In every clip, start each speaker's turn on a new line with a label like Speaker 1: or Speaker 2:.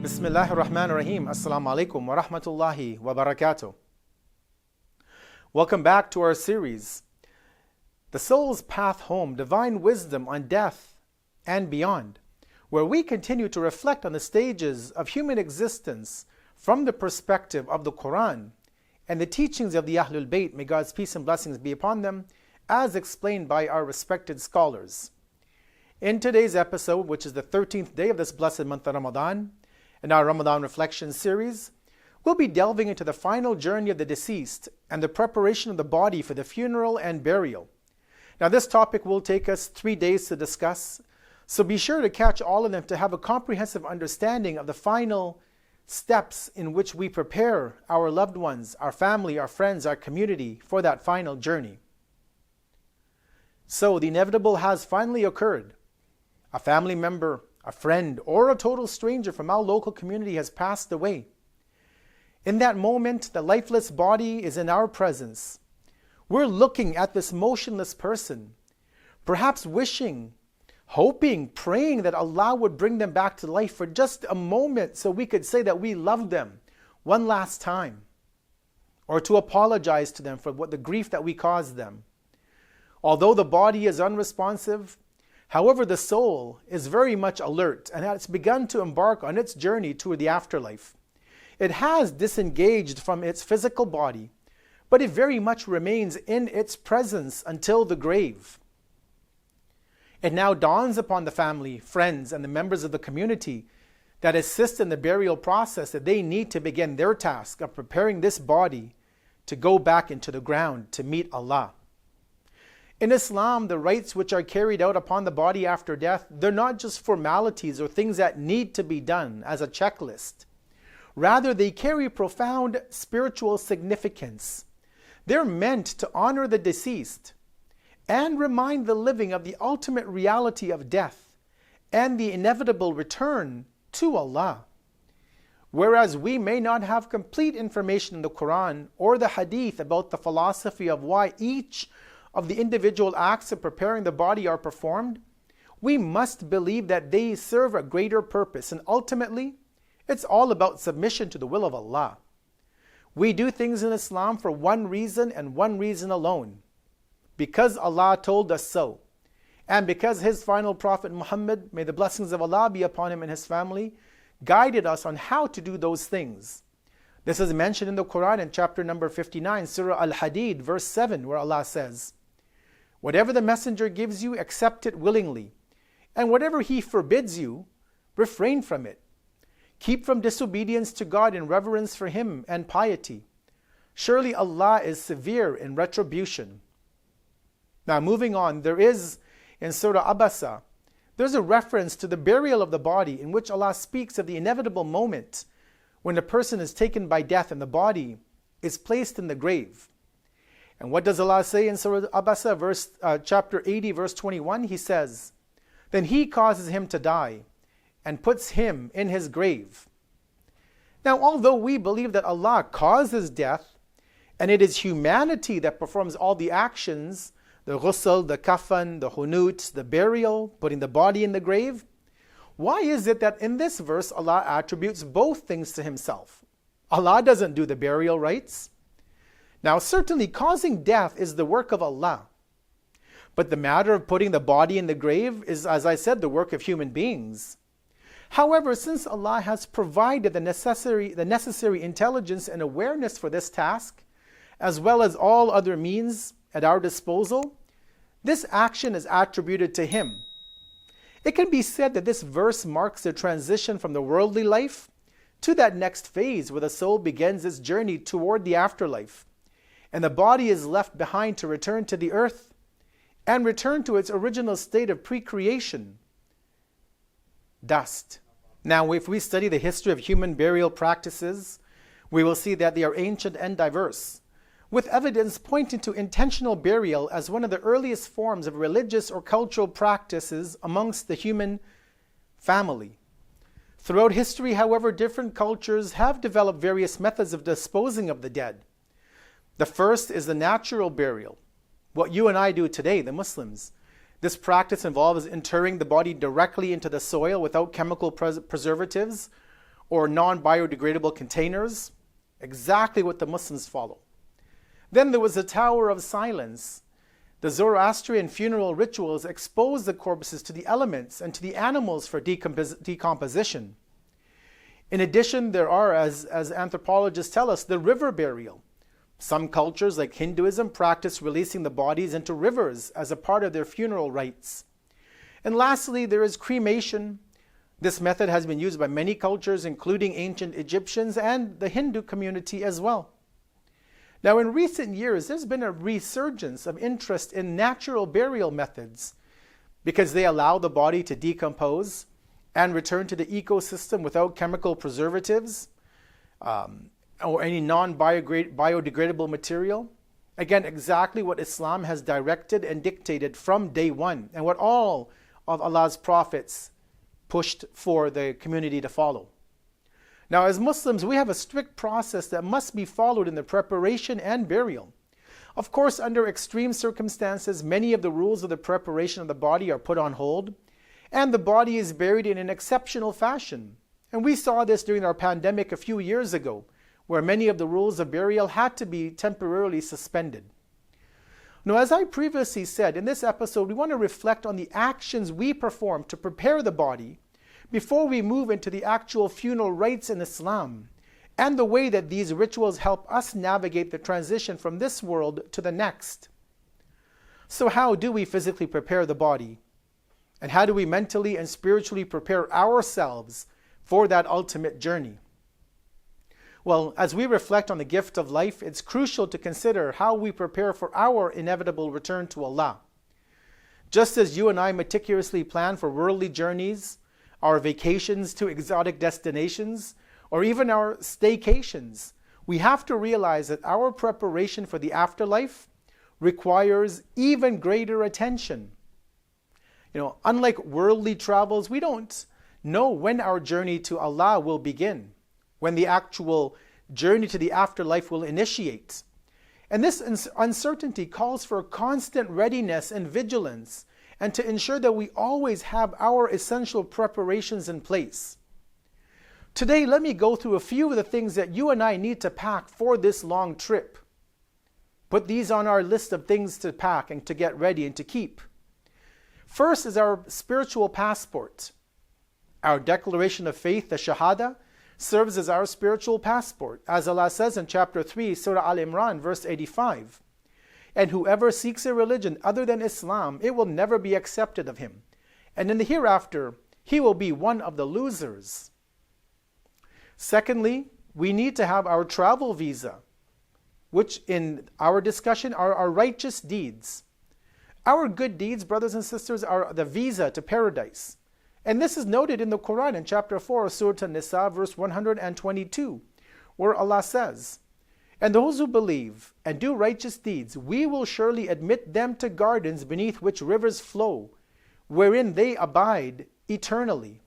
Speaker 1: Bismillahir Rahmanir Rahim. Assalamu alaikum wa rahmatullahi wa barakatuh. Welcome back to our series, The Soul's Path Home, Divine Wisdom on Death and Beyond, where we continue to reflect on the stages of human existence from the perspective of the Quran and the teachings of the Ahlul Bayt, may God's peace and blessings be upon them, as explained by our respected scholars. In today's episode, which is the 13th day of this blessed month of Ramadan, in our Ramadan Reflections series, we'll be delving into the final journey of the deceased and the preparation of the body for the funeral and burial. Now, this topic will take us 3 days to discuss, so be sure to catch all of them to have a comprehensive understanding of the final steps in which we prepare our loved ones, our family, our friends, our community for that final journey. So, the inevitable has finally occurred. A family member, a friend, or a total stranger from our local community has passed away. In that moment, the lifeless body is in our presence. We're looking at this motionless person, perhaps wishing, hoping, praying that Allah would bring them back to life for just a moment so we could say that we love them one last time, or to apologize to them for the grief that we caused them. Although the body is unresponsive, however, the soul is very much alert and has begun to embark on its journey toward the afterlife. It has disengaged from its physical body, but it very much remains in its presence until the grave. It now dawns upon the family, friends, and the members of the community that assist in the burial process that they need to begin their task of preparing this body to go back into the ground to meet Allah. In Islam, the rites which are carried out upon the body after death, they're not just formalities or things that need to be done as a checklist. Rather, they carry profound spiritual significance. They're meant to honor the deceased and remind the living of the ultimate reality of death and the inevitable return to Allah. Whereas we may not have complete information in the Quran or the Hadith about the philosophy of why each of the individual acts of preparing the body are performed, we must believe that they serve a greater purpose, and ultimately, it's all about submission to the will of Allah. We do things in Islam for one reason and one reason alone, because Allah told us so, and because His final Prophet Muhammad, may the blessings of Allah be upon him and his family, guided us on how to do those things. This is mentioned in the Quran in chapter number 59, Surah Al-Hadeed, verse 7, where Allah says, "Whatever the messenger gives you, accept it willingly. And whatever he forbids you, refrain from it. Keep from disobedience to God in reverence for Him and piety. Surely Allah is severe in retribution." Now, moving on, there is in Surah Abasa, there's a reference to the burial of the body in which Allah speaks of the inevitable moment when a person is taken by death and the body is placed in the grave. And what does Allah say in Surah Abasa, chapter 80, verse 21? He says, "Then He causes him to die and puts him in his grave." Now, although we believe that Allah causes death, and it is humanity that performs all the actions, the ghusl, the kafan, the hunut, the burial, putting the body in the grave, why is it that in this verse Allah attributes both things to Himself? Allah doesn't do the burial rites. Now, certainly causing death is the work of Allah. But the matter of putting the body in the grave is, as I said, the work of human beings. However, since Allah has provided the necessary intelligence and awareness for this task, as well as all other means at our disposal, this action is attributed to Him. It can be said that this verse marks the transition from the worldly life to that next phase where the soul begins its journey toward the afterlife, and the body is left behind to return to the earth and return to its original state of pre-creation, dust. Now, if we study the history of human burial practices, we will see that they are ancient and diverse, with evidence pointing to intentional burial as one of the earliest forms of religious or cultural practices amongst the human family. Throughout history, however, different cultures have developed various methods of disposing of the dead. The first is the natural burial, what you and I do today, the Muslims. This practice involves interring the body directly into the soil without chemical preservatives or non-biodegradable containers, exactly what the Muslims follow. Then there was the Tower of Silence. The Zoroastrian funeral rituals expose the corpses to the elements and to the animals for decomposition. In addition, there are, as anthropologists tell us, the river burial. Some cultures, like Hinduism, practice releasing the bodies into rivers as a part of their funeral rites. And lastly, there is cremation. This method has been used by many cultures, including ancient Egyptians and the Hindu community as well. Now, in recent years, there's been a resurgence of interest in natural burial methods because they allow the body to decompose and return to the ecosystem without chemical preservatives or any non-biodegradable material. Again, exactly what Islam has directed and dictated from day one, and what all of Allah's prophets pushed for the community to follow. Now, as Muslims, we have a strict process that must be followed in the preparation and burial. Of course, under extreme circumstances, many of the rules of the preparation of the body are put on hold, and the body is buried in an exceptional fashion. And we saw this during our pandemic a few years ago, where many of the rules of burial had to be temporarily suspended. Now, as I previously said, in this episode, we want to reflect on the actions we perform to prepare the body before we move into the actual funeral rites in Islam, and the way that these rituals help us navigate the transition from this world to the next. So how do we physically prepare the body? And how do we mentally and spiritually prepare ourselves for that ultimate journey? Well, as we reflect on the gift of life, it's crucial to consider how we prepare for our inevitable return to Allah. Just as you and I meticulously plan for worldly journeys, our vacations to exotic destinations, or even our staycations, we have to realize that our preparation for the afterlife requires even greater attention. Unlike worldly travels, we don't know when our journey to Allah will begin, when the actual journey to the afterlife will initiate. And this uncertainty calls for constant readiness and vigilance, and to ensure that we always have our essential preparations in place. Today, let me go through a few of the things that you and I need to pack for this long trip. Put these on our list of things to pack and to get ready and to keep. First is our spiritual passport. Our declaration of faith, the Shahada, serves as our spiritual passport, as Allah says in chapter 3, Surah Al-Imran, verse 85. And whoever seeks a religion other than Islam, it will never be accepted of him. And in the hereafter, he will be one of the losers. Secondly, we need to have our travel visa, which in our discussion are our righteous deeds. Our good deeds, brothers and sisters, are the visa to paradise. And this is noted in the Quran in chapter 4 of Surah An-Nisa, verse 122, where Allah says, "And those who believe and do righteous deeds, we will surely admit them to gardens beneath which rivers flow, wherein they abide eternally."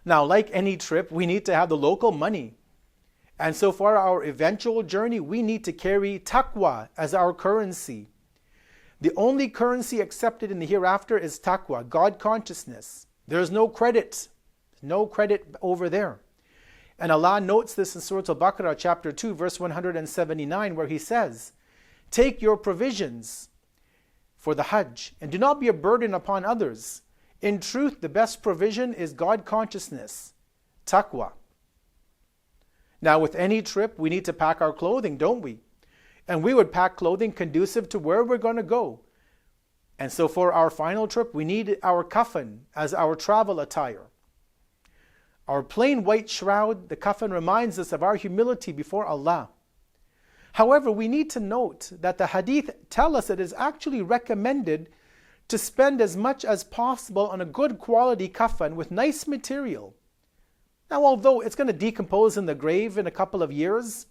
Speaker 1: Now, like any trip, we need to have the local money. And so for our eventual journey, we need to carry taqwa as our currency. The only currency accepted in the hereafter is taqwa, God consciousness. There's no credit over there. And Allah notes this in Surah Al-Baqarah chapter 2 verse 179, where He says, "Take your provisions for the Hajj and do not be a burden upon others. In truth, the best provision is God consciousness, taqwa." Now, with any trip, we need to pack our clothing, don't we? And we would pack clothing conducive to where we're going to go. And so for our final trip, we need our kafan as our travel attire. Our plain white shroud, the kafan, reminds us of our humility before Allah. However, we need to note that the hadith tell us it is actually recommended to spend as much as possible on a good quality kafan with nice material. Now, although it's going to decompose in the grave in a couple of years,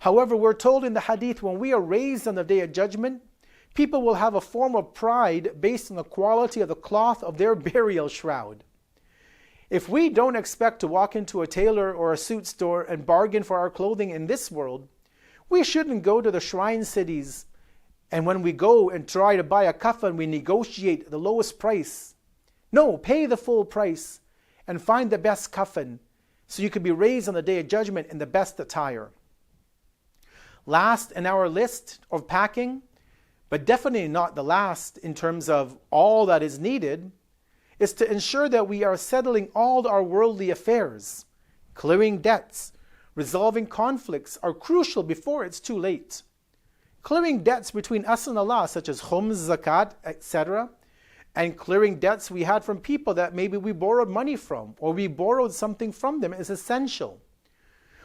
Speaker 1: however, we're told in the hadith when we are raised on the Day of Judgment, people will have a form of pride based on the quality of the cloth of their burial shroud. If we don't expect to walk into a tailor or a suit store and bargain for our clothing in this world, we shouldn't go to the shrine cities, and when we go and try to buy a kafan, we negotiate the lowest price. No, pay the full price and find the best kafan so you can be raised on the Day of Judgment in the best attire. Last in our list of packing, but definitely not the last in terms of all that is needed, is to ensure that we are settling all our worldly affairs. Clearing debts, resolving conflicts are crucial before it's too late. Clearing debts between us and Allah, such as khums, zakat, etc., and clearing debts we had from people that maybe we borrowed money from, or we borrowed something from them, is essential.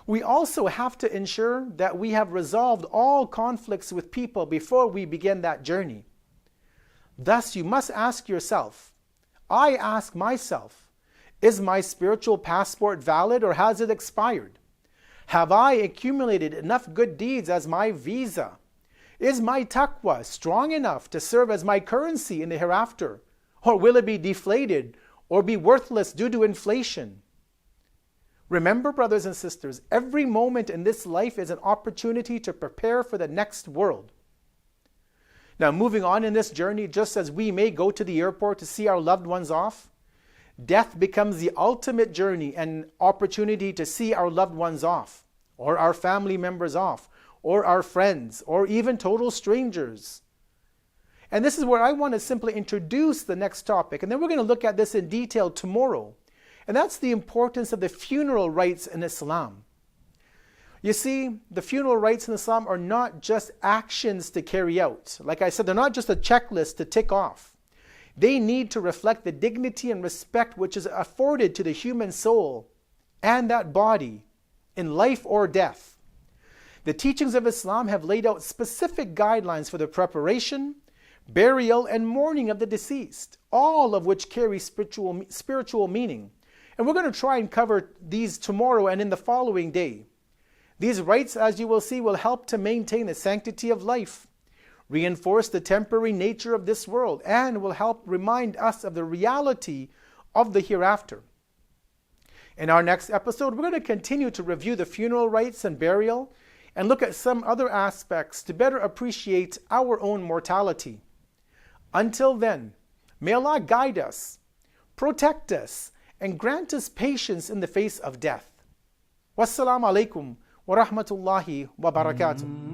Speaker 1: We also have to ensure that we have resolved all conflicts with people before we begin that journey. Thus, you must ask yourself, I ask myself, is my spiritual passport valid or has it expired? Have I accumulated enough good deeds as my visa? Is my taqwa strong enough to serve as my currency in the hereafter? Or will it be deflated or be worthless due to inflation? Remember, brothers and sisters, every moment in this life is an opportunity to prepare for the next world. Now, moving on in this journey, just as we may go to the airport to see our loved ones off, death becomes the ultimate journey and opportunity to see our loved ones off, or our family members off, or our friends, or even total strangers. And this is where I want to simply introduce the next topic, and then we're going to look at this in detail tomorrow. And that's the importance of the funeral rites in Islam. You see, the funeral rites in Islam are not just actions to carry out. Like I said, they're not just a checklist to tick off. They need to reflect the dignity and respect which is afforded to the human soul and that body in life or death. The teachings of Islam have laid out specific guidelines for the preparation, burial, and mourning of the deceased, all of which carry spiritual meaning. And we're going to try and cover these tomorrow and in the following day. These rites, as you will see, will help to maintain the sanctity of life, reinforce the temporary nature of this world, and will help remind us of the reality of the hereafter. In our next episode, we're going to continue to review the funeral rites and burial and look at some other aspects to better appreciate our own mortality. Until then, may Allah guide us, protect us, and grant us patience in the face of death. Wassalamu alaikum wa rahmatullahi wa barakatuh.